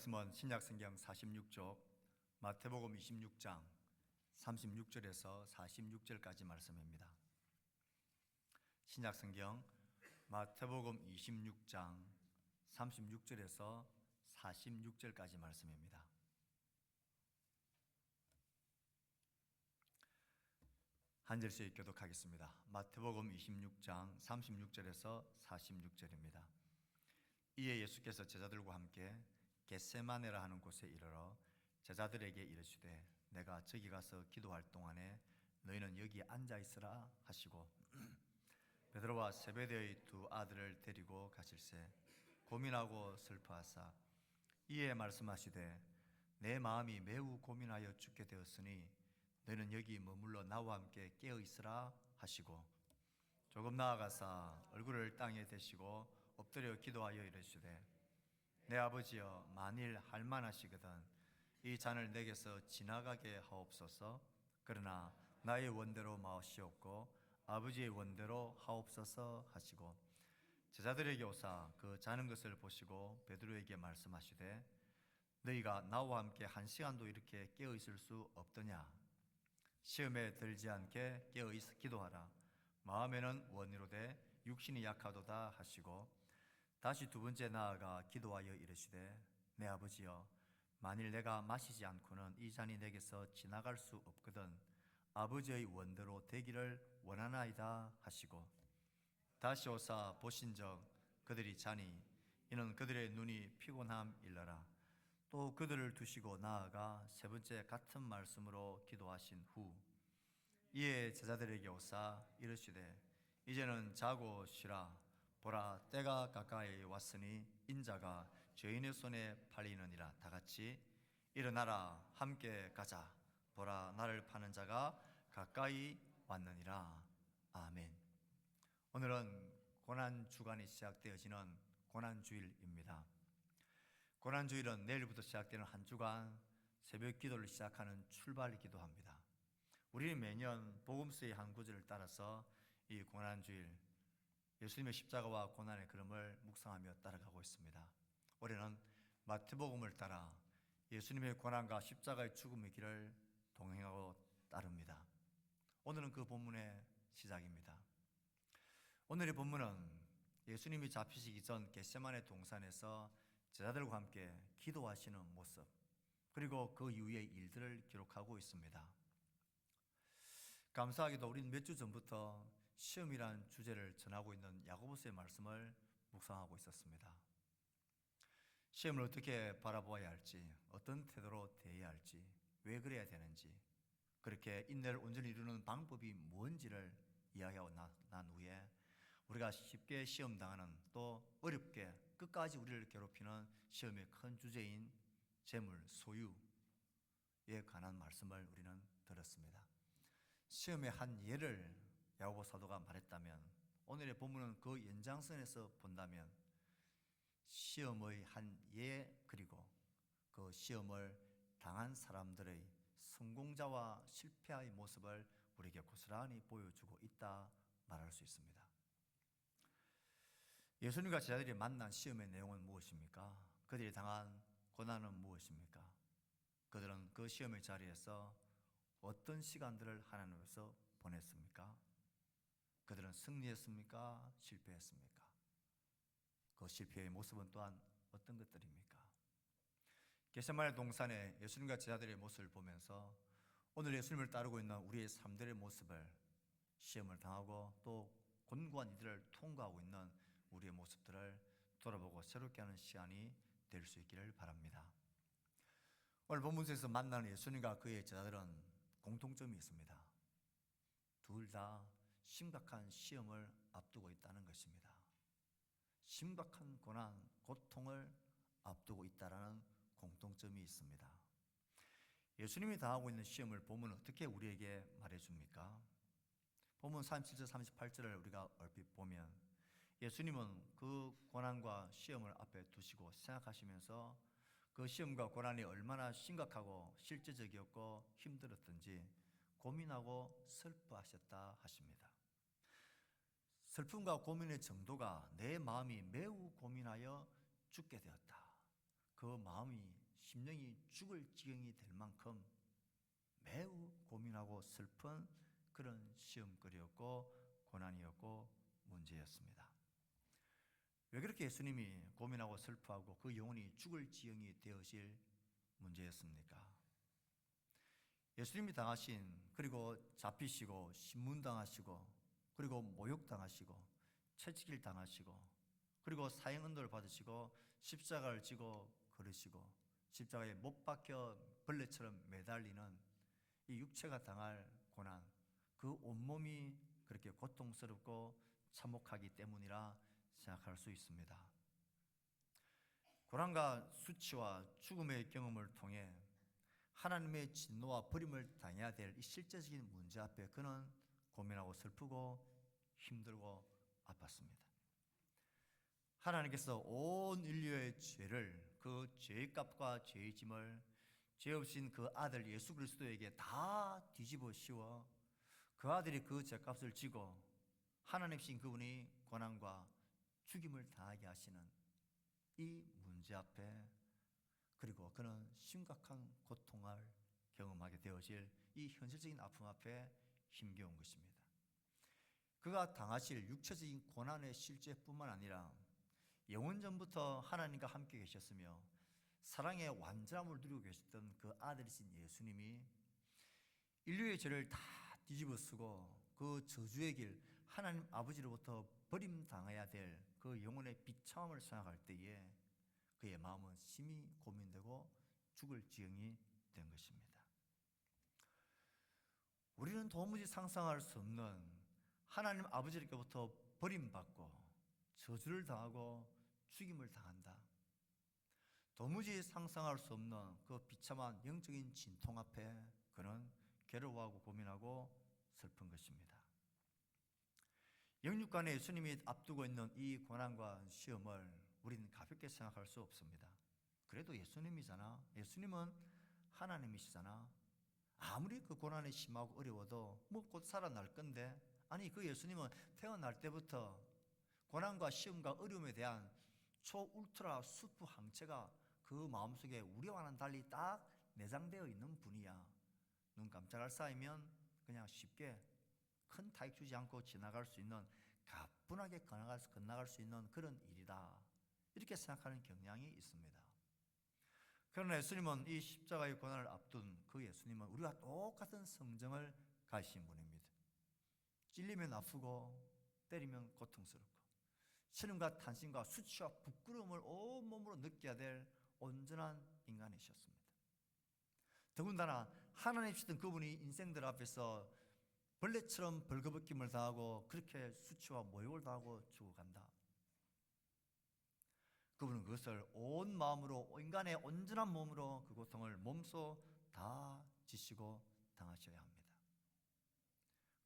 말씀은 신약성경 46쪽 마태복음 26장 36절에서 46절까지 말씀입니다. 신약성경 마태복음 26장 36절에서 46절까지 말씀입니다. 한 절씩 교독하겠습니다. 마태복음 26장 36절에서 46절입니다. 이에 예수께서 제자들과 함께 겟세마네라 하는 곳에 이르러 제자들에게 이르시되 내가 저기 가서 기도할 동안에 너희는 여기 앉아 있으라 하시고 베드로와 세베대의 두 아들을 데리고 가실새 고민하고 슬퍼하사 이에 말씀하시되 내 마음이 매우 고민하여 죽게 되었으니 너희는 여기 머물러 나와 함께 깨어 있으라 하시고 조금 나아가사 얼굴을 땅에 대시고 엎드려 기도하여 이르시되 내 아버지여 만일 할만하시거든 이 잔을 내게서 지나가게 하옵소서. 그러나 나의 원대로 마시옵고 아버지의 원대로 하옵소서 하시고 제자들에게 오사 그 자는 것을 보시고 베드로에게 말씀하시되 너희가 나와 함께 한 시간도 이렇게 깨어 있을 수 없더냐. 시험에 들지 않게 깨어 있어 기도하라. 마음에는 원이로되 육신이 약하도다 하시고 다시 두 번째 나아가 기도하여 이르시되 내 아버지여 만일 내가 마시지 않고는 이 잔이 내게서 지나갈 수 없거든 아버지의 원대로 되기를 원하나이다 하시고 다시 오사 보신즉 그들이 자니 이는 그들의 눈이 피곤함일러라. 또 그들을 두시고 나아가 세 번째 같은 말씀으로 기도하신 후 이에 제자들에게 오사 이르시되 이제는 자고 쉬라. 보라 때가 가까이 왔으니 인자가 죄인의 손에 팔리느니라. 다 같이 일어나라 함께 가자. 보라 나를 파는 자가 가까이 왔느니라. 아멘. 오늘은 고난주간이 시작되어지는 고난주일입니다. 고난주일은 내일부터 시작되는 한 주간 새벽 기도를 시작하는 출발이기도 합니다. 우리는 매년 복음서의 한 구절을 따라서 이 고난주일 예수님의 십자가와 고난의 걸음을 묵상하며 따라가고 있습니다. 올해는 마태복음을 따라 예수님의 고난과 십자가의 죽음의 길을 동행하고 따릅니다. 오늘은 그 본문의 시작입니다. 오늘의 본문은 예수님이 잡히시기 전 겟세마네 동산에서 제자들과 함께 기도하시는 모습 그리고 그 이후의 일들을 기록하고 있습니다. 감사하게도 우리는 몇 주 전부터 시험이란 주제를 전하고 있는 야고보서의 말씀을 묵상하고 있었습니다. 시험을 어떻게 바라보아야 할지, 어떤 태도로 대해야 할지, 왜 그래야 되는지, 그렇게 인내를 온전히 이루는 방법이 뭔지를 이야기하고 난 후에 우리가 쉽게 시험당하는 또 어렵게 끝까지 우리를 괴롭히는 시험의 큰 주제인 재물, 소유에 관한 말씀을 우리는 들었습니다. 시험의 한 예를 야고보 사도가 말했다면 오늘의 본문은 그 연장선에서 본다면 시험의 한 예 그리고 그 시험을 당한 사람들의 성공자와 실패의 모습을 우리에게 고스란히 보여주고 있다 말할 수 있습니다. 예수님과 제자들이 만난 시험의 내용은 무엇입니까? 그들이 당한 고난은 무엇입니까? 그들은 그 시험의 자리에서 어떤 시간들을 하나님께서 보냈습니까? 그들은 승리했습니까? 실패했습니까? 그 실패의 모습은 또한 어떤 것들입니까? 겟세마네 동산에 예수님과 제자들의 모습을 보면서 오늘 예수님을 따르고 있는 우리의 삶들의 모습을 시험을 당하고 또 곤고한 이들을 통과하고 있는 우리의 모습들을 돌아보고 새롭게 하는 시간이 될 수 있기를 바랍니다. 오늘 본문에서 만나는 예수님과 그의 제자들은 공통점이 있습니다. 둘 다 심각한 시험을 앞두고 있다는 것입니다. 심각한 고난, 고통을 앞두고 있다는 공통점이 있습니다. 예수님이 당하고 있는 시험을 보면 어떻게 우리에게 말해줍니까? 본문 37절 38절을 우리가 얼핏 보면 예수님은 그 고난과 시험을 앞에 두시고 생각하시면서 그 시험과 고난이 얼마나 심각하고 실제적이었고 힘들었던지 고민하고 슬퍼하셨다 하십니다. 슬픔과 고민의 정도가 내 마음이 매우 고민하여 죽게 되었다. 그 마음이 심령이 죽을 지경이 될 만큼 매우 고민하고 슬픈 그런 시험거리였고 고난이었고 문제였습니다. 왜 그렇게 예수님이 고민하고 슬퍼하고 그 영혼이 죽을 지경이 되어질 문제였습니까? 예수님이 당하신, 그리고 잡히시고 신문당하시고 그리고 모욕당하시고 채찍질 당하시고 그리고 사형언도를 받으시고 십자가를 지고 걸으시고 십자가에 못 박혀 벌레처럼 매달리는 이 육체가 당할 고난, 그 온몸이 그렇게 고통스럽고 참혹하기 때문이라 생각할 수 있습니다. 고난과 수치와 죽음의 경험을 통해 하나님의 진노와 버림을 당해야 될 이 실제적인 문제 앞에 그는 고민하고 슬프고 힘들고 아팠습니다. 하나님께서 온 인류의 죄를, 그 죄의 값과 죄의 짐을 죄 없인 그 아들 예수 그리스도에게 다 뒤집어 씌워 그 아들이 그 죄값을 지고 하나님이신 그분이 고난과 죽임을 당하게 하시는 이 문제 앞에, 그리고 그는 심각한 고통을 경험하게 되어질 이 현실적인 아픔 앞에 힘겨운 것입니다. 그가 당하실 육체적인 고난의 실제뿐만 아니라 영원전부터 하나님과 함께 계셨으며 사랑의 완전함을 누리고 계셨던 그 아들이신 예수님이 인류의 죄를 다 뒤집어 쓰고 그 저주의 길, 하나님 아버지로부터 버림당해야 될 그 영혼의 비참함을 생각할 때에 그의 마음은 심히 고민되고 죽을 지경이 된 것입니다. 우리는 도무지 상상할 수 없는 하나님 아버지로부터 버림받고 저주를 당하고 죽임을 당한다. 도무지 상상할 수 없는 그 비참한 영적인 진통 앞에 그는 괴로워하고 고민하고 슬픈 것입니다. 영육간에 예수님이 앞두고 있는 이 고난과 시험을 우리는 가볍게 생각할 수 없습니다. 그래도 예수님이잖아. 예수님은 하나님이시잖아. 아무리 그 고난이 심하고 어려워도 뭐 곧 살아날 건데, 아니 그 예수님은 태어날 때부터 고난과 시험과 어려움에 대한 초울트라 슈퍼 항체가 그 마음속에 우리와는 달리 딱 내장되어 있는 분이야. 눈 깜짝할 사이면 그냥 쉽게 큰 타격 주지 않고 지나갈 수 있는, 가뿐하게 건너갈 수 있는 그런 일이다, 이렇게 생각하는 경향이 있습니다. 그러나 예수님은 이 십자가의 고난을 앞둔 그 예수님은 우리와 똑같은 성정을 가지신 분입니다. 찔리면 아프고 때리면 고통스럽고 시름과 탄신과 수치와 부끄러움을 온몸으로 느껴야 될 온전한 인간이셨습니다. 더군다나 하나님이시던 그분이 인생들 앞에서 벌레처럼 벌거벗김을 당하고 그렇게 수치와 모욕을 당하고 죽어간다. 그분은 그것을 온 마음으로, 인간의 온전한 몸으로 그 고통을 몸소 다 지시고 당하셔야 합니다.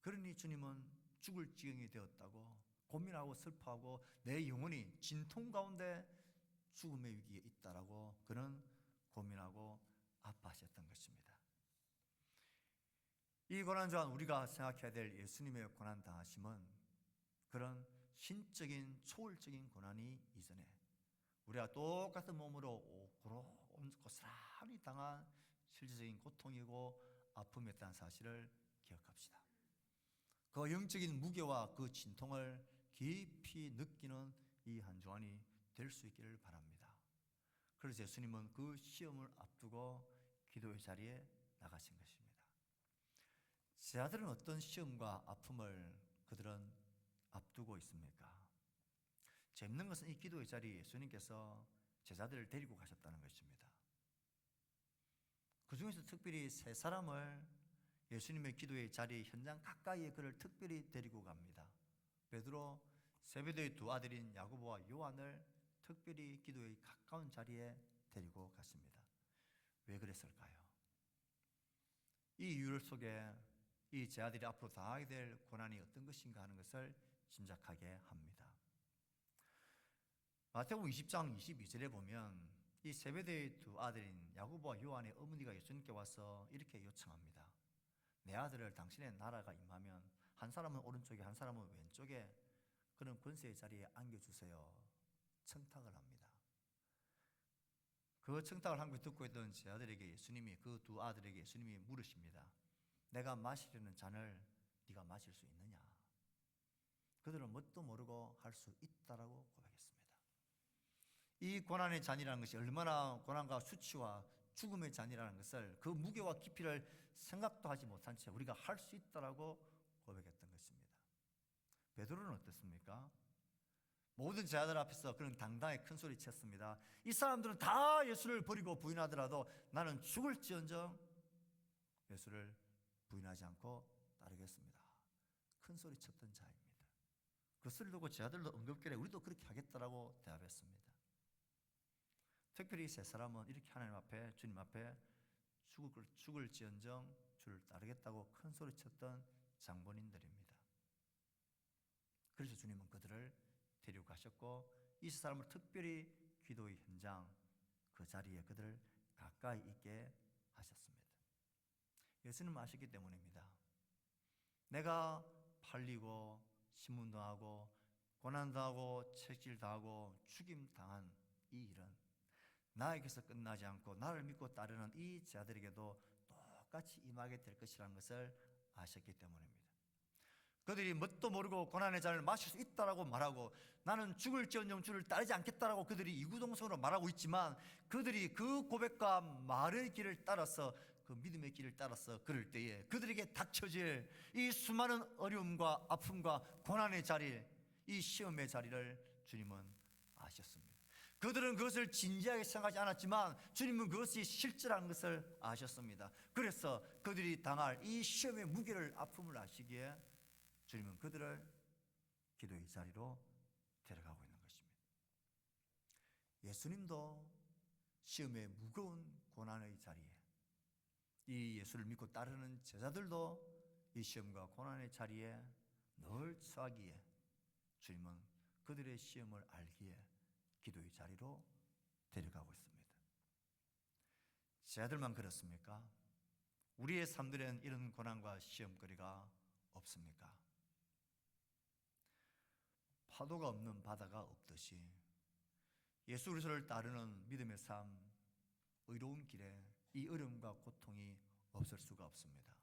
그러니 주님은 죽을 지경이 되었다고 고민하고 슬퍼하고 내 영혼이 진통 가운데 죽음의 위기에 있다라고 그는 고민하고 아파하셨던 것입니다. 이 고난 또한 우리가 생각해야 될 예수님의 고난 당하심은 그런 신적인 초월적인 고난이 이전에 우리가 똑같은 몸으로 고스란히 당한 실제적인 고통이고 아픔이었다는 사실을 기억합시다. 그 영적인 무게와 그 진통을 깊이 느끼는 이 한 주간이 될 수 있기를 바랍니다. 그래서 예수님은 그 시험을 앞두고 기도의 자리에 나가신 것입니다. 제자들은 어떤 시험과 아픔을 그들은 앞두고 있습니까? 재밌는 것은 이 기도의 자리에 예수님께서 제자들을 데리고 가셨다는 것입니다. 그 중에서 특별히 세 사람을 예수님의 기도의 자리 현장 가까이에 그를 특별히 데리고 갑니다. 베드로, 세베대의 두 아들인 야고보와 요한을 특별히 기도의 가까운 자리에 데리고 갔습니다. 왜 그랬을까요? 이 이유 속에 이 제자들이 앞으로 당하게 될 고난이 어떤 것인가 하는 것을 짐작하게 합니다. 마태복음 20장 22절에 보면 이 세베대의 두 아들인 야고보와 요한의 어머니가 예수님께 와서 이렇게 요청합니다. 내 아들을 당신의 나라가 임하면 한 사람은 오른쪽에 한 사람은 왼쪽에 그런 권세의 자리에 안겨주세요. 청탁을 합니다. 그 청탁을 함께 듣고 있던 제 아들에게 예수님이, 그 두 아들에게 예수님이 물으십니다. 내가 마시려는 잔을 네가 마실 수 있느냐? 그들은 뭣도 모르고 할 수 있다라고 고백했습니다. 이 고난의 잔이라는 것이 얼마나 고난과 수치와 죽음의 잔이라는 것을, 그 무게와 깊이를 생각도 하지 못한 채 우리가 할 수 있다라고 고백했던 것입니다. 베드로는 어떻습니까? 모든 제자들 앞에서 그는 당당히 큰 소리 쳤습니다. 이 사람들은 다 예수를 버리고 부인하더라도 나는 죽을지언정 예수를 부인하지 않고 따르겠습니다. 큰 소리 쳤던 자입니다. 그 소리를 듣고 제자들도 응급결에 우리도 그렇게 하겠다라고 대답했습니다. 특별히 세 사람은 이렇게 하나님 앞에, 주님 앞에 죽을지언정 주를 따르겠다고 큰 소리 쳤던 장본인들입니다. 그래서 주님은 그들을 데리고 가셨고 이 세 사람을 특별히 기도의 현장, 그 자리에 그들을 가까이 있게 하셨습니다. 예수님은 아셨기 때문입니다. 내가 팔리고 신문당하고 고난당하고 채찍질당하고 죽임당한 이 일은 나에게서 끝나지 않고 나를 믿고 따르는 이 제자들에게도 똑같이 임하게 될 것이라는 것을 아셨기 때문입니다. 그들이 뭣도 모르고 고난의 잔을 마실 수 있다라고 말하고 나는 죽을지언정 주를 따르지 않겠다라고 그들이 이구동성으로 말하고 있지만, 그들이 그 고백과 말의 길을 따라서, 그 믿음의 길을 따라서 걸을 때에 그들에게 닥쳐질 이 수많은 어려움과 아픔과 고난의 자리, 이 시험의 자리를 주님은 아셨습니다. 그들은 그것을 진지하게 생각하지 않았지만 주님은 그것이 실제라는 것을 아셨습니다. 그래서 그들이 당할 이 시험의 무게를, 아픔을 아시기에 주님은 그들을 기도의 자리로 데려가고 있는 것입니다. 예수님도 시험의 무거운 고난의 자리에, 이 예수를 믿고 따르는 제자들도 이 시험과 고난의 자리에 늘 처하기에 주님은 그들의 시험을 알기에 기도의 자리로 데려가고 있습니다. 제자들만 그렇습니까? 우리의 삶들엔 이런 고난과 시험거리가 없습니까? 파도가 없는 바다가 없듯이 예수 그리스도를 따르는 믿음의 삶, 의로운 길에 이 어려움과 고통이 없을 수가 없습니다.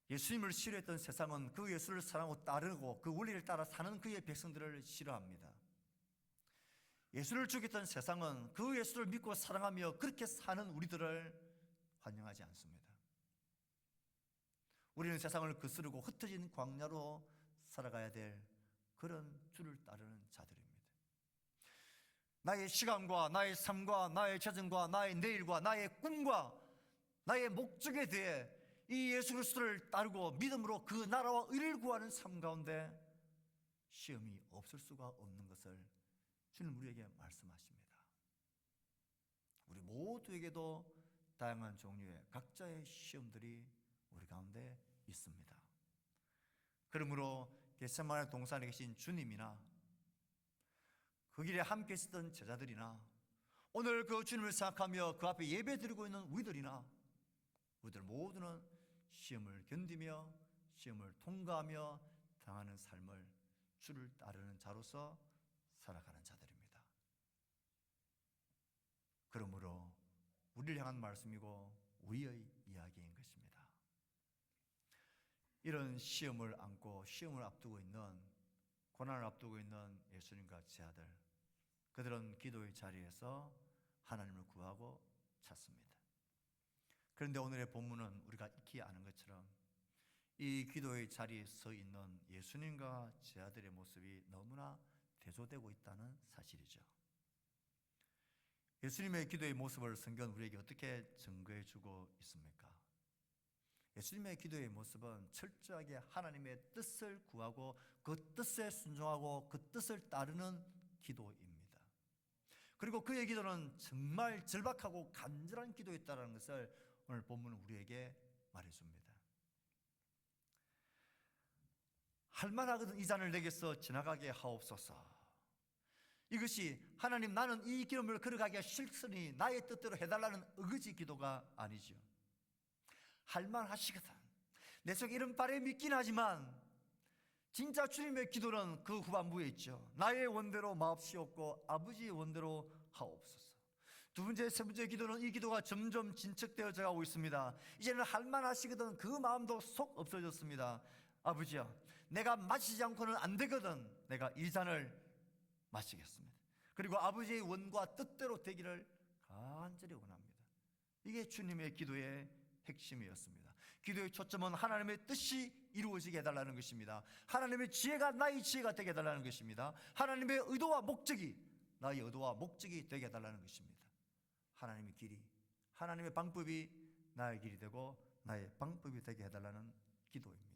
예수님을 싫어했던 세상은 그 예수를 사랑하고 따르고 그 원리를 따라 사는 그의 백성들을 싫어합니다. 예수를 죽였던 세상은 그 예수를 믿고 사랑하며 그렇게 사는 우리들을 환영하지 않습니다. 우리는 세상을 거스르고 흩어진 광야로 살아가야 될 그런 주를 따르는 자들입니다. 나의 시간과 나의 삶과 나의 재정과 나의 내일과 나의 꿈과 나의 목적에 대해 이 예수 그리스도를 따르고 믿음으로 그 나라와 의를 구하는 삶 가운데 시험이 없을 수가 없는 것을 주님 우리에게 말씀하십니다. 우리 모두에게도 다양한 종류의 각자의 시험들이 우리 가운데 있습니다. 그러므로 겟세마네 동산에 계신 주님이나 그 길에 함께 있었던 제자들이나 오늘 그 주님을 생각하며 그 앞에 예배 드리고 있는 우리들이나 우리들 모두는 시험을 견디며 시험을 통과하며 당하는 삶을 주를 따르는 자로서 살아가는 자들입니다. 그러므로 우리를 향한 말씀이고 우리의 이야기인 것입니다. 이런 시험을 안고 시험을 앞두고 있는, 고난을 앞두고 있는 예수님과 제자들, 그들은 기도의 자리에서 하나님을 구하고 찾습니다. 그런데 오늘의 본문은 우리가 익히 아는 것처럼 이 기도의 자리에 서 있는 예수님과 제자들의 모습이 너무나 대조되고 있다는 사실이죠. 예수님의 기도의 모습을 성경은 우리에게 어떻게 증거해 주고 있습니까? 예수님의 기도의 모습은 철저하게 하나님의 뜻을 구하고 그 뜻에 순종하고 그 뜻을 따르는 기도입니다. 그리고 그의 기도는 정말 절박하고 간절한 기도였다는 것을 오늘 본문은 우리에게 말해줍니다. 할만하거든 이 잔을 내게서 지나가게 하옵소서. 이것이 하나님 나는 이 길을 걸어가기가 싫으니 나의 뜻대로 해달라는 의지 기도가 아니죠. 할만하시거든. 내 속에 이런 바람이 있긴 하지만 진짜 주님의 기도는 그 후반부에 있죠. 나의 원대로 마옵시옵고 아버지의 원대로 하옵소서. 두 번째, 세 번째 기도는 이 기도가 점점 진척되어져 가고 있습니다. 이제는 할만하시거든 그 마음도 속 없어졌습니다. 아버지야, 내가 마시지 않고는 안 되거든. 내가 이 잔을 마시겠습니다. 그리고 아버지의 원과 뜻대로 되기를 간절히 원합니다. 이게 주님의 기도의 핵심이었습니다. 기도의 초점은 하나님의 뜻이 이루어지게 해달라는 것입니다. 하나님의 지혜가 나의 지혜가 되게 해달라는 것입니다. 하나님의 의도와 목적이 나의 의도와 목적이 되게 해달라는 것입니다. 하나님의 길이, 하나님의 방법이 나의 길이 되고 나의 방법이 되게 해달라는 기도입니다.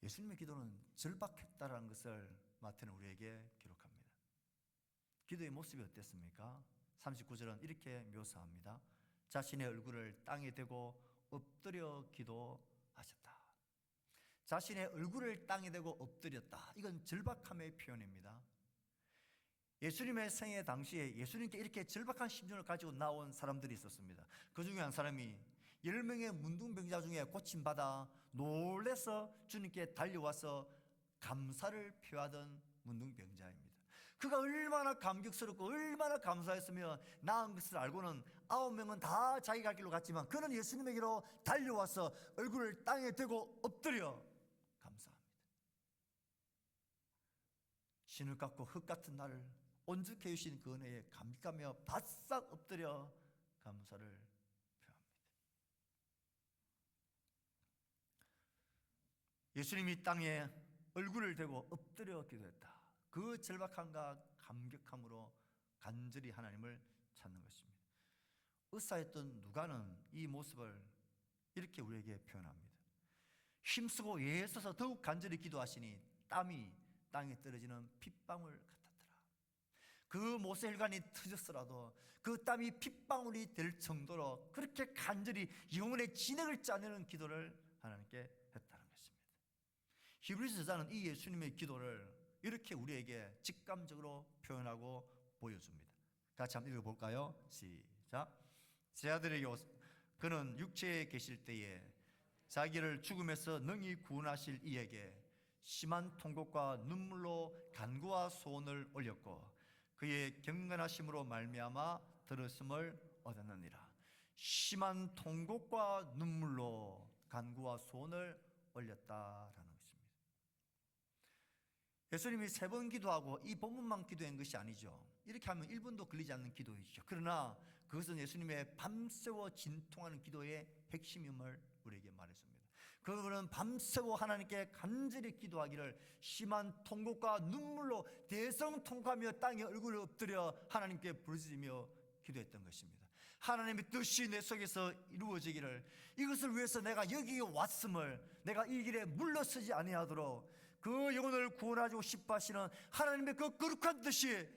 예수님의 기도는 절박했다라는 것을 마태는 우리에게 기록합니다. 기도의 모습이 어땠습니까? 39절은 이렇게 묘사합니다. 자신의 얼굴을 땅에 대고 엎드려 기도하셨다. 자신의 얼굴을 땅에 대고 엎드렸다. 이건 절박함의 표현입니다. 예수님의 생애 당시에 예수님께 이렇게 절박한 심정을 가지고 나온 사람들이 있었습니다. 그 중에 한 사람이 10명의 문둥병자 중에 고침받아 놀래서 주님께 달려와서 감사를 표하던 문둥병자입니다. 그가 얼마나 감격스럽고 얼마나 감사했으면 나은 것을 알고는 9명은 다 자기 갈 길로 갔지만 그는 예수님에게로 달려와서 얼굴을 땅에 대고 엎드려 감사합니다. 신을 깎고 흙 같은 나를 온전케 해주신 그 은혜에 감격하며 바싹 엎드려 감사를 표합니다. 예수님이 땅에 얼굴을 대고 엎드려 기도했다. 그 절박함과 감격함으로 간절히 하나님을 찾는 것입니다. 의사였던 누가는 이 모습을 이렇게 우리에게 표현합니다. 힘쓰고 애써서 더욱 간절히 기도하시니 땀이 땅에 떨어지는 핏방울 같았더라. 그 모세혈관이 터졌으라도 그 땀이 핏방울이 될 정도로 그렇게 간절히 영혼의 진액을 짜내는 기도를 하나님께 했다는 것입니다. 히브리서 저자는 이 예수님의 기도를 이렇게 우리에게 직감적으로 표현하고 보여줍니다. 같이 한번 읽어볼까요? 시작. 제 아들에게 그는 육체에 계실 때에 자기를 죽음에서 능히 구원하실 이에게 심한 통곡과 눈물로 간구와 소원을 올렸고 그의 경건하심으로 말미암아 들었음을 얻었느니라. 심한 통곡과 눈물로 간구와 소원을 올렸다라는 것입니다. 예수님이 3번 기도하고 이 본문만 기도한 것이 아니죠. 이렇게 하면 1분도 걸리지 않는 기도이죠. 그러나 그것은 예수님의 밤새워 진통하는 기도의 핵심임을 우리에게 말했습니다. 그분은 밤새워 하나님께 간절히 기도하기를 심한 통곡과 눈물로 대성통곡하며 땅에 얼굴을 엎드려 하나님께 부르짖으며 기도했던 것입니다. 하나님의 뜻이 내 속에서 이루어지기를, 이것을 위해서 내가 여기에 왔음을, 내가 이 길에 물러서지 아니하도록 그 영혼을 구원하고 싶어 하시는 하나님의 그 거룩한 뜻이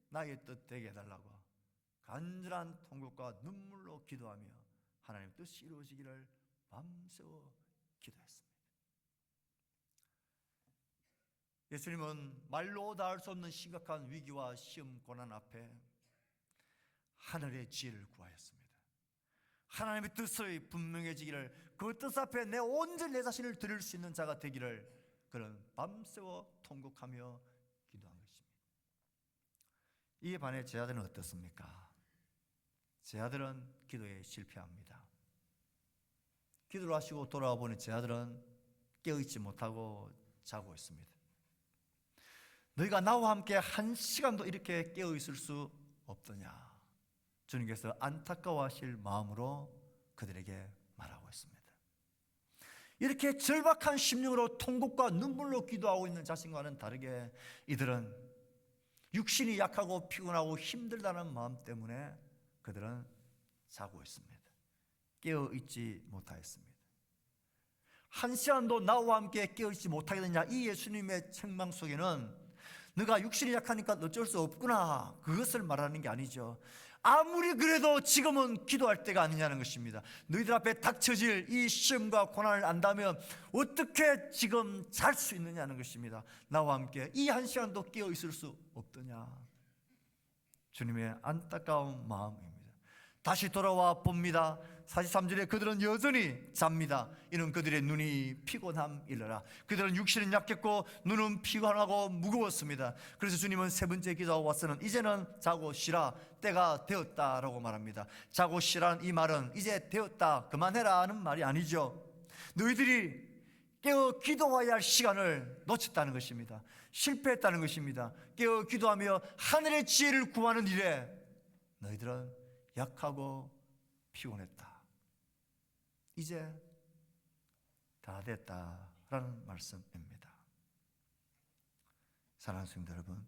나의 뜻 되게 해달라고 간절한 통곡과 눈물로 기도하며 하나님의 뜻이 이루어지기를 밤새워 기도했습니다. 예수님은 말로 다 할 수 없는 심각한 위기와 시험 고난 앞에 하늘의 지혜를 구하였습니다. 하나님의 뜻이 분명해지기를, 그 뜻 앞에 내 온전히 내 자신을 드릴 수 있는 자가 되기를 그는 밤새워 통곡하며 기도한 것입니다. 이에 반해 제 아들은 어떻습니까? 제 아들은 기도에 실패합니다. 기도를 하시고 돌아와 보니 제 아들은 깨어있지 못하고 자고 있습니다. 너희가 나와 함께 1시간도 이렇게 깨어있을 수 없더냐? 주님께서 안타까워하실 마음으로 그들에게 말하고 있습니다. 이렇게 절박한 심령으로 통곡과 눈물로 기도하고 있는 자신과는 다르게 이들은 육신이 약하고 피곤하고 힘들다는 마음 때문에 그들은 자고 있습니다. 깨어있지 못하였습니다. 1시간도 나와 함께 깨어있지 못하게 되냐? 이 예수님의 책망 속에는 너가 육신이 약하니까 어쩔 수 없구나, 그것을 말하는 게 아니죠. 아무리 그래도 지금은 기도할 때가 아니냐는 것입니다. 너희들 앞에 닥쳐질 이 시험과 고난을 안다면 어떻게 지금 잘 수 있느냐는 것입니다. 나와 함께 이 1시간도 깨어 있을 수 없더냐? 주님의 안타까운 마음입니다. 다시 돌아와 봅니다. 43절에 그들은 여전히 잡니다. 이는 그들의 눈이 피곤함이러라. 그들은 육신은 약했고 눈은 피곤하고 무거웠습니다. 그래서 주님은 세 번째 기도하고 와서는 이제는 자고 쉬라, 때가 되었다라고 말합니다. 자고 쉬라는 이 말은 이제 되었다, 그만해라 하는 말이 아니죠. 너희들이 깨어 기도해야 할 시간을 놓쳤다는 것입니다. 실패했다는 것입니다. 깨어 기도하며 하늘의 지혜를 구하는 일에 너희들은 약하고 피곤했다. 이제 다 됐다라는 말씀입니다. 사랑하는 성도 여러분,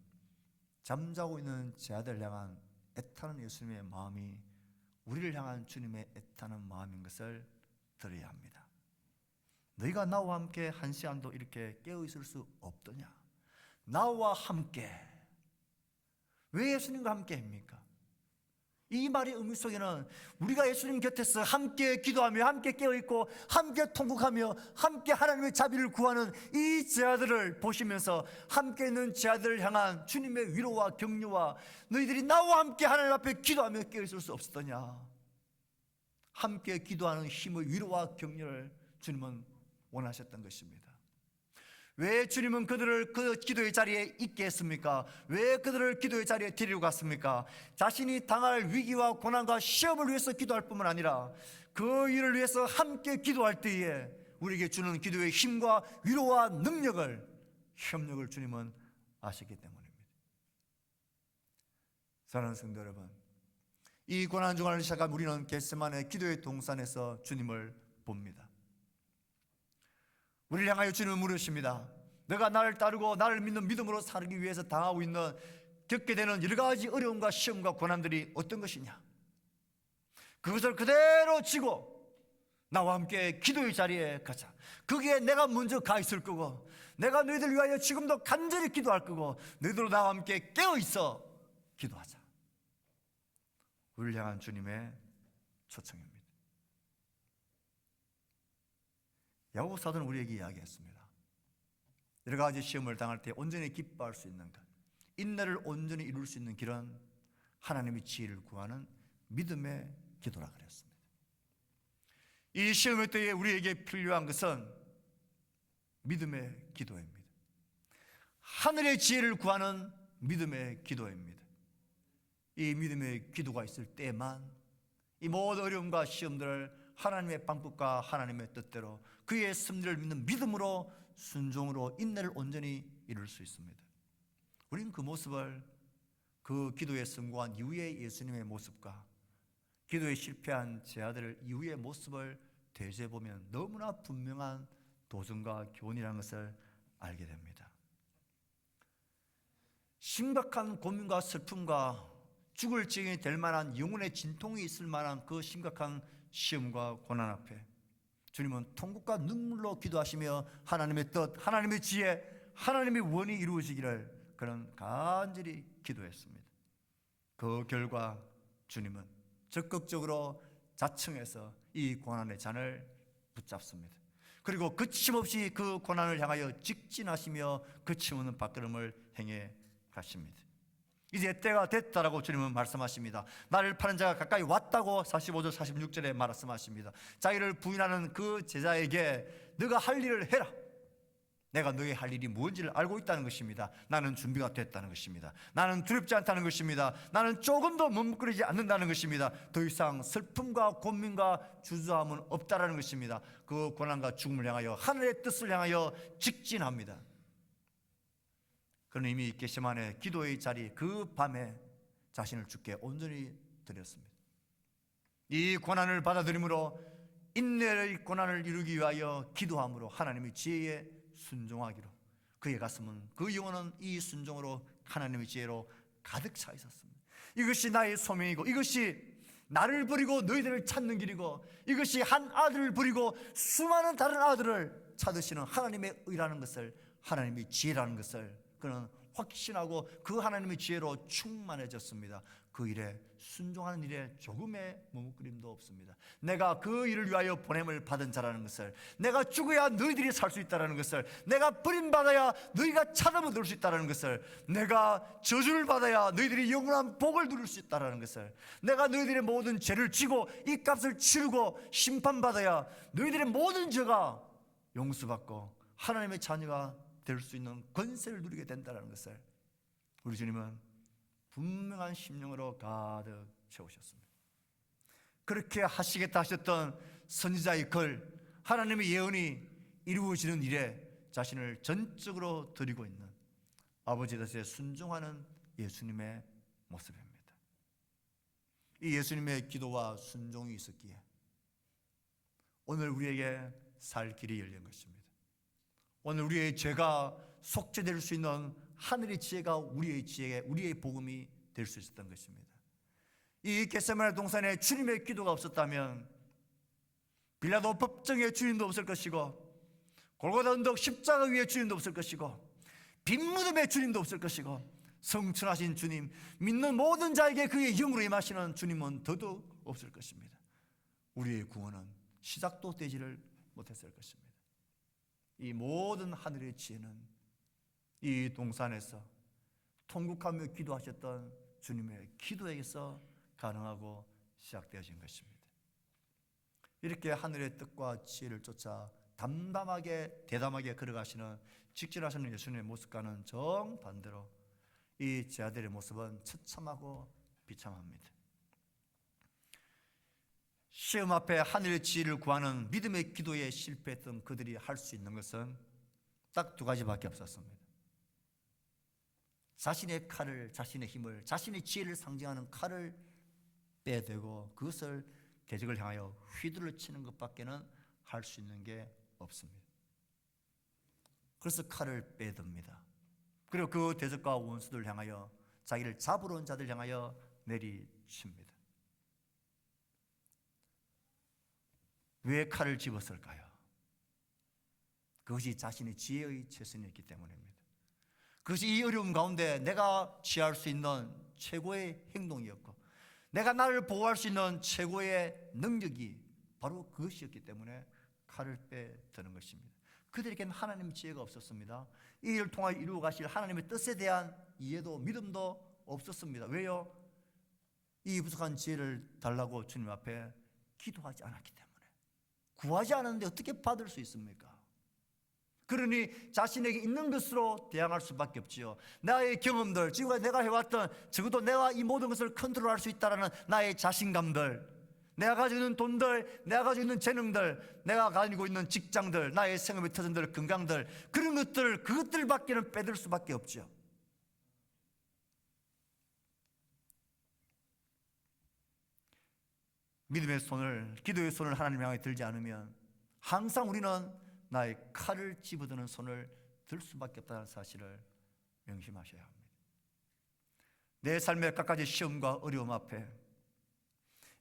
잠자고 있는 제 아들 향한 애타는 예수님의 마음이 우리를 향한 주님의 애타는 마음인 것을 들어야 합니다. 너희가 나와 함께 한 시간도 이렇게 깨어 있을 수 없더냐? 나와 함께. 왜 예수님과 함께 합니까? 이 말의 의미 속에는 우리가 예수님 곁에서 함께 기도하며 함께 깨어있고 함께 통곡하며 함께 하나님의 자비를 구하는 이 제자들을 보시면서 함께 있는 제자들을 향한 주님의 위로와 격려와 너희들이 나와 함께 하나님 앞에 기도하며 깨어있을 수 없었더냐? 함께 기도하는 힘의 위로와 격려를 주님은 원하셨던 것입니다. 왜 주님은 그들을 그 기도의 자리에 있게 했습니까? 왜 그들을 기도의 자리에 데리고 갔습니까? 자신이 당할 위기와 고난과 시험을 위해서 기도할 뿐만 아니라 그 일을 위해서 함께 기도할 때에 우리에게 주는 기도의 힘과 위로와 능력을, 협력을 주님은 아시기 때문입니다. 사랑하는 성도 여러분, 이 고난 중간을 시작한 우리는 겟세마네 기도의 동산에서 주님을 봅니다. 우리를 향하여 주님은 물으십니다. 내가 나를 따르고 나를 믿는 믿음으로 살기 위해서 당하고 있는, 겪게 되는 여러 가지 어려움과 시험과 고난들이 어떤 것이냐? 그것을 그대로 지고 나와 함께 기도의 자리에 가자. 거기에 내가 먼저 가 있을 거고, 내가 너희들 위하여 지금도 간절히 기도할 거고, 너희들도 나와 함께 깨어 있어 기도하자. 우리를 향한 주님의 초청입니다. 야고보 사도는 우리에게 이야기했습니다. 여러 가지 시험을 당할 때 온전히 기뻐할 수 있는 것, 인내를 온전히 이룰 수 있는 길은 하나님의 지혜를 구하는 믿음의 기도라 그랬습니다. 이 시험의 때에 우리에게 필요한 것은 믿음의 기도입니다. 하늘의 지혜를 구하는 믿음의 기도입니다. 이 믿음의 기도가 있을 때만 이 모든 어려움과 시험들을 하나님의 방법과 하나님의 뜻대로 그의 섭리를 믿는 믿음으로, 순종으로, 인내를 온전히 이룰 수 있습니다. 우리는 그 모습을, 그 기도에 성공한 이후의 예수님의 모습과 기도에 실패한 제 아들 이후의 모습을 대조해 보면 너무나 분명한 도전과 교훈이라는 것을 알게 됩니다. 심각한 고민과 슬픔과 죽을 지경이 될 만한 영혼의 진통이 있을 만한 그 심각한 시험과 고난 앞에 주님은 통곡과 눈물로 기도하시며 하나님의 뜻, 하나님의 지혜, 하나님의 원이 이루어지기를 그는 간절히 기도했습니다. 그 결과 주님은 적극적으로 자청해서 이 고난의 잔을 붙잡습니다. 그리고 거침없이 그 고난을 향하여 직진하시며 거침없는 발걸음을 행해 가십니다. 이제 때가 됐다라고 주님은 말씀하십니다. 나를 파는 자가 가까이 왔다고 45절 46절에 말씀하십니다. 자기를 부인하는 그 제자에게 너가 할 일을 해라. 내가 너의 할 일이 무엇인지를 알고 있다는 것입니다. 나는 준비가 됐다는 것입니다. 나는 두렵지 않다는 것입니다. 나는 조금도 머뭇거리지 않는다는 것입니다. 더 이상 슬픔과 고민과 주저함은 없다라는 것입니다. 그 고난과 죽음을 향하여 하늘의 뜻을 향하여 직진합니다. 그는 이미 겟세마네 기도의 자리 그 밤에 자신을 주께 온전히 드렸습니다. 이 고난을 받아들임으로 인내의 고난을 이루기 위하여 기도함으로 하나님의 지혜에 순종하기로 그의 가슴은, 그 영혼은 이 순종으로 하나님의 지혜로 가득 차 있었습니다. 이것이 나의 소명이고 이것이 나를 버리고 너희들을 찾는 길이고 이것이 한 아들을 버리고 수많은 다른 아들을 찾으시는 하나님의 의라는 것을, 하나님의 지혜라는 것을 그는 확신하고 그 하나님의 지혜로 충만해졌습니다. 그 일에 순종하는 일에 조금의 머뭇거림도 없습니다. 내가 그 일을 위하여 보냄을 받은 자라는 것을, 내가 죽어야 너희들이 살 수 있다는 것을, 내가 버림받아야 너희가 찾아못 들을 수 있다는 것을, 내가 저주를 받아야 너희들이 영원한 복을 누릴 수 있다는 것을, 내가 너희들의 모든 죄를 지고 이 값을 치르고 심판받아야 너희들의 모든 죄가 용서받고 하나님의 자녀가 될 수 있는 권세를 누리게 된다는 것을 우리 주님은 분명한 심령으로 가득 채우셨습니다. 그렇게 하시겠다 하셨던 선지자의 글, 하나님의 예언이 이루어지는 일에 자신을 전적으로 드리고 있는 아버지의 뜻에 순종하는 예수님의 모습입니다. 이 예수님의 기도와 순종이 있었기에 오늘 우리에게 살 길이 열린 것입니다. 오늘 우리의 죄가 속죄될 수 있는 하늘의 지혜가 우리의 지혜, 우리의 복음이 될 수 있었던 것입니다. 이 겟세마네 동산에 주님의 기도가 없었다면 빌라도 법정에 주님도 없을 것이고, 골고다 언덕 십자가 위에 주님도 없을 것이고, 빈 무덤에 주님도 없을 것이고, 성천하신 주님, 믿는 모든 자에게 그의 영으로 임하시는 주님은 더더욱 없을 것입니다. 우리의 구원은 시작도 되지를 못했을 것입니다. 이 모든 하늘의 지혜는 이 동산에서 통곡하며 기도하셨던 주님의 기도에서 가능하고 시작되어진 것입니다. 이렇게 하늘의 뜻과 지혜를 쫓아 담담하게 대담하게 걸어가시는 직진하시는 예수님의 모습과는 정반대로 이 제자들의 모습은 처참하고 비참합니다. 시험 앞에 하늘의 지혜를 구하는 믿음의 기도에 실패했던 그들이 할 수 있는 것은 딱 두 가지밖에 없었습니다. 자신의 칼을, 자신의 힘을, 자신의 지혜를 상징하는 칼을 빼대고 그것을 대적을 향하여 휘두르 치는 것밖에는 할 수 있는 게 없습니다. 그래서 칼을 빼듭니다. 그리고 그 대적과 원수들 향하여, 자기를 잡으러 온 자들 향하여 내리칩니다. 왜 칼을 집었을까요? 그것이 자신의 지혜의 최선이었기 때문입니다. 그것이 이 어려움 가운데 내가 취할 수 있는 최고의 행동이었고, 내가 나를 보호할 수 있는 최고의 능력이 바로 그것이었기 때문에 칼을 빼드는 것입니다. 그들에게는 하나님의 지혜가 없었습니다. 이 일을 통하여 이루어 가실 하나님의 뜻에 대한 이해도 믿음도 없었습니다. 왜요? 이 부족한 지혜를 달라고 주님 앞에 기도하지 않았기 때문에. 구하지 않았는데 어떻게 받을 수 있습니까? 그러니 자신에게 있는 것으로 대항할 수밖에 없지요. 나의 경험들, 지금까지 내가 해왔던, 적어도 내가 이 모든 것을 컨트롤할 수 있다는 나의 자신감들, 내가 가지고 있는 돈들, 내가 가지고 있는 재능들, 내가 가지고 있는 직장들, 나의 생업의 터전들, 건강들, 그런 것들, 그것들밖에는 빼들 수밖에 없죠. 믿음의 손을, 기도의 손을 하나님 향해 들지 않으면 항상 우리는 나의 칼을 집어드는 손을 들 수밖에 없다는 사실을 명심하셔야 합니다. 내 삶의 갖가지 시험과 어려움 앞에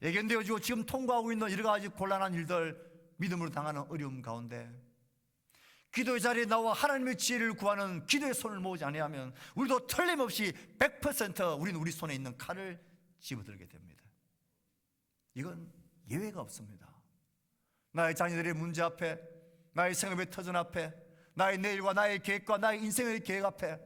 예견되어지고 지금 통과하고 있는 여러 가지 곤란한 일들, 믿음으로 당하는 어려움 가운데 기도의 자리에 나와 하나님의 지혜를 구하는 기도의 손을 모으지 아니하면 우리도 틀림없이 100% 우리는 우리 손에 있는 칼을 집어들게 됩니다. 이건 예외가 없습니다. 나의 자녀들의 문제 앞에, 나의 생업의 터전 앞에, 나의 내일과 나의 계획과 나의 인생의 계획 앞에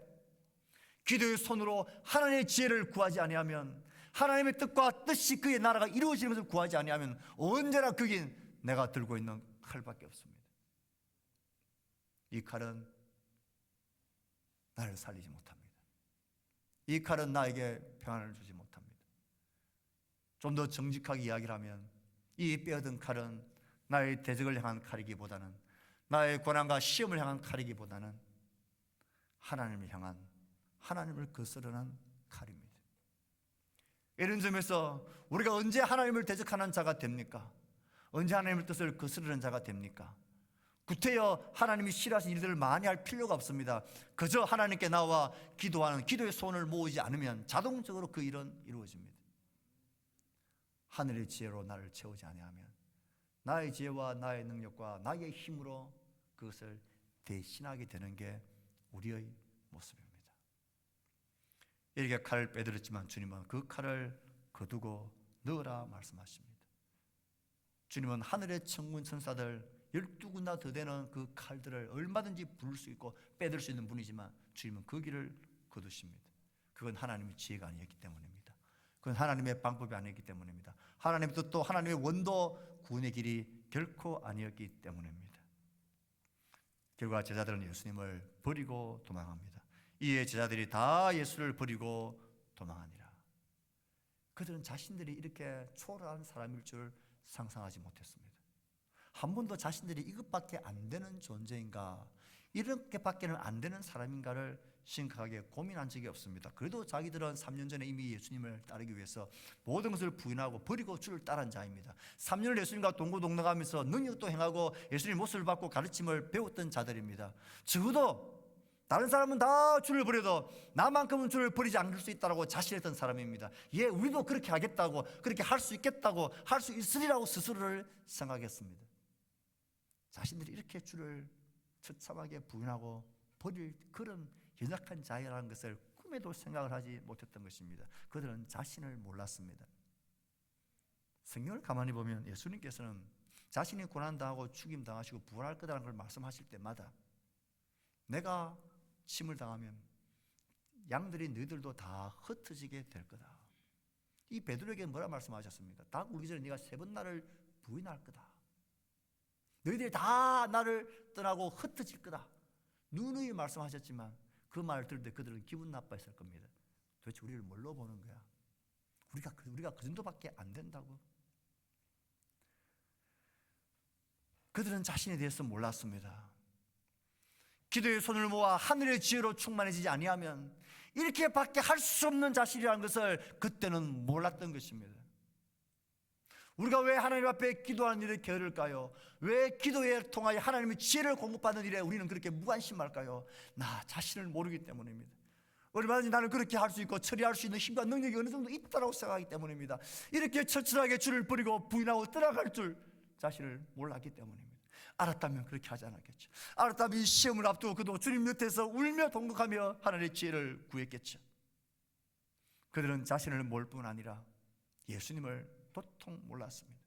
기도의 손으로 하나님의 지혜를 구하지 아니하면, 하나님의 뜻과 뜻이 그의 나라가 이루어지는 것을 구하지 아니하면 언제나 거긴 내가 들고 있는 칼밖에 없습니다. 이 칼은 나를 살리지 못합니다. 이 칼은 나에게 평안을 주지 못합니다. 좀 더 정직하게 이야기를 하면 이 빼앗은 칼은 나의 대적을 향한 칼이기보다는, 나의 고난과 시험을 향한 칼이기보다는 하나님을 향한, 하나님을 거스르는 칼입니다. 이런 점에서 우리가 언제 하나님을 대적하는 자가 됩니까? 언제 하나님의 뜻을 거스르는 자가 됩니까? 구태여 하나님이 싫어하신 일들을 많이 할 필요가 없습니다. 그저 하나님께 나와 기도하는, 기도의 손을 모으지 않으면 자동적으로 그 일은 이루어집니다. 하늘의 지혜로 나를 채우지 아니하면 나의 지혜와 나의 능력과 나의 힘으로 그것을 대신하게 되는 게 우리의 모습입니다. 이렇게 칼을 빼들었지만 주님은 그 칼을 거두고 넣으라 말씀하십니다. 주님은 하늘의 천군 천사들 12군나 더 되는 그 칼들을 얼마든지 부를 수 있고 빼들 수 있는 분이지만 주님은 그 길을 거두십니다. 그건 하나님의 지혜가 아니었기 때문입니다. 그건 하나님의 방법이 아니었기 때문입니다. 하나님의 뜻도 하나님의 원도 구원의 길이 결코 아니었기 때문입니다. 결과 제자들은 예수님을 버리고 도망합니다. 이에 제자들이 다 예수를 버리고 도망하니라. 그들은 자신들이 이렇게 초라한 사람일 줄 상상하지 못했습니다. 한 번도 자신들이 이것밖에 안 되는 존재인가, 이렇게밖에는 안 되는 사람인가를 심각하게 고민한 적이 없습니다. 그래도 자기들은 3년 전에 이미 예수님을 따르기 위해서 모든 것을 부인하고 버리고 주를 따른 자입니다. 3년을 예수님과 동고동락하면서 능력도 행하고 예수님 모습을 받고 가르침을 배웠던 자들입니다. 적어도 다른 사람은 다 주를 버려도 나만큼은 주를 버리지 않을 수 있다고 자신했던 사람입니다. 예, 우리도 그렇게 하겠다고, 그렇게 할 수 있겠다고, 할 수 있으리라고 스스로를 생각했습니다. 자신들이 이렇게 주를 처참하게 부인하고 버릴 그런 연약한 자라는 것을 꿈에도 생각을 하지 못했던 것입니다. 그들은 자신을 몰랐습니다. 성경을 가만히 보면 예수님께서는 자신이 고난당하고 죽임당하시고 부활할 거라는 걸 말씀하실 때마다 내가 침을 당하면 양들이 너희들도 다 흩어지게 될 거다. 이 베드로에게 뭐라 말씀하셨습니까? 닭 울기 전에 네가 3번 나를 부인할 거다. 너희들이 다 나를 떠나고 흩어질 거다. 누누이 말씀하셨지만 그 말을 들을 때 그들은 기분 나빠했을 겁니다. 도대체 우리를 뭘로 보는 거야? 우리가 그 정도밖에 안 된다고? 그들은 자신에 대해서 몰랐습니다. 기도의 손을 모아 하늘의 지혜로 충만해지지 아니하면 이렇게밖에 할 수 없는 자신이라는 것을 그때는 몰랐던 것입니다. 우리가 왜 하나님 앞에 기도하는 일에 게을를까요? 왜 기도에 통하여 하나님의 지혜를 공급받는 일에 우리는 그렇게 무관심할까요? 나 자신을 모르기 때문입니다. 얼마든지 나는 그렇게 할 수 있고 처리할 수 있는 힘과 능력이 어느 정도 있다고 생각하기 때문입니다. 이렇게 처절하게 주를 버리고 부인하고 떠나갈 줄 자신을 몰랐기 때문입니다. 알았다면 그렇게 하지 않았겠죠. 알았다면 이 시험을 앞두고 그도 주님 곁에서 울며 동극하며 하나님의 지혜를 구했겠죠. 그들은 자신을 몰 뿐 아니라 예수님을 도통 몰랐습니다.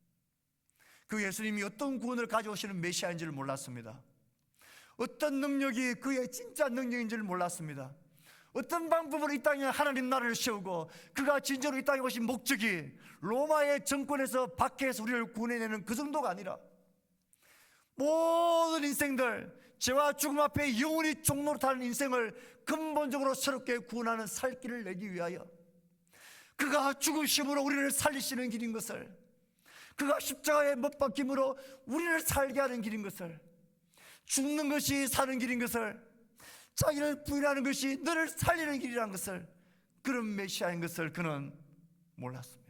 그 예수님이 어떤 구원을 가져오시는 메시아인 줄 몰랐습니다. 어떤 능력이 그의 진짜 능력인 줄 몰랐습니다. 어떤 방법으로 이 땅에 하나님 나라를 세우고 그가 진짜로 이 땅에 오신 목적이 로마의 정권에서 밖에서 우리를 구원해내는 그 정도가 아니라 모든 인생들, 죄와 죽음 앞에 영원히 종노릇하는 인생을 근본적으로 새롭게 구원하는 살 길을 내기 위하여 그가 죽으심으로 우리를 살리시는 길인 것을, 그가 십자가에 못 박힘으로 우리를 살게 하는 길인 것을, 죽는 것이 사는 길인 것을, 자기를 부인하는 것이 너를 살리는 길이라는 것을, 그런 메시아인 것을 그는 몰랐습니다.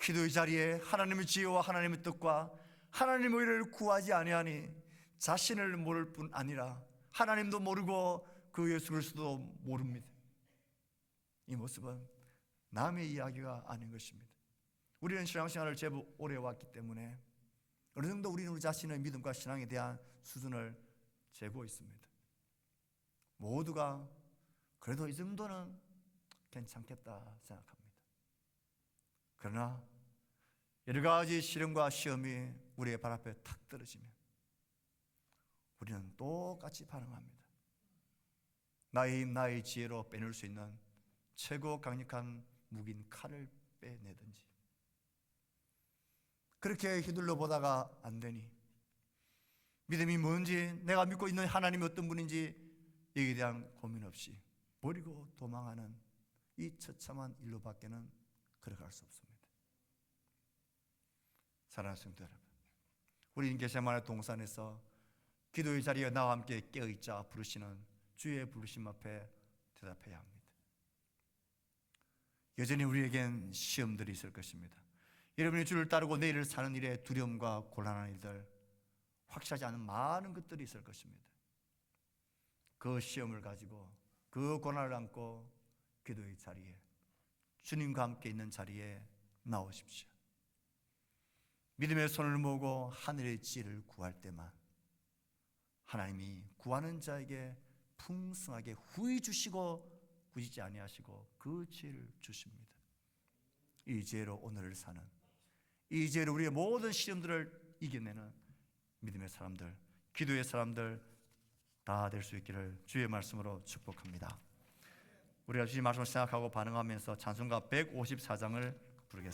기도의 자리에 하나님의 지혜와 하나님의 뜻과 하나님의 의를 구하지 아니하니 자신을 모를 뿐 아니라 하나님도 모르고 그 예수 그리스도도 모릅니다. 이 모습은 남의 이야기가 아닌 것입니다. 우리는 신앙생활을 제법 오래 왔기 때문에 어느 정도 우리는 우리 자신의 믿음과 신앙에 대한 수준을 재고 있습니다. 모두가 그래도 이 정도는 괜찮겠다 생각합니다. 그러나 여러 가지 시련과 시험이 우리의 발 앞에 탁 떨어지면 우리는 똑같이 반응합니다. 나의 힘, 나의 지혜로 빼낼 수 있는 최고 강력한 무기인 칼을 빼내든지, 그렇게 휘둘러 보다가 안 되니 믿음이 뭔지, 내가 믿고 있는 하나님이 어떤 분인지 여기에 대한 고민 없이 버리고 도망하는 이 처참한 일로 밖에는 걸어갈 수 없습니다. 사랑하는 성도 여러분, 우리는 겟세마네 동산에서 기도의 자리에 나와 함께 깨어있자 부르시는 주의 부르심 앞에 대답해야 합니다. 여전히 우리에겐 시험들이 있을 것입니다. 여러분이 주를 따르고 내일을 사는 일에 두려움과 곤란한 일들, 확실하지 않은 많은 것들이 있을 것입니다. 그 시험을 가지고 그 고난을 안고 기도의 자리에, 주님과 함께 있는 자리에 나오십시오. 믿음의 손을 모으고 하늘의 지혜를 구할 때만 하나님이 구하는 자에게 풍성하게 후히 주시고 꾸짖지 아니하시고 그 지혜를 주십니다. 이 지혜로 오늘을 사는, 이 지혜로 우리의 모든 시험들을 이겨내는 믿음의 사람들, 기도의 사람들 다 될 수 있기를 주의 말씀으로 축복합니다. 우리가 주의 말씀을 생각하고 반응하면서 찬송가 154장을 부르겠습니다.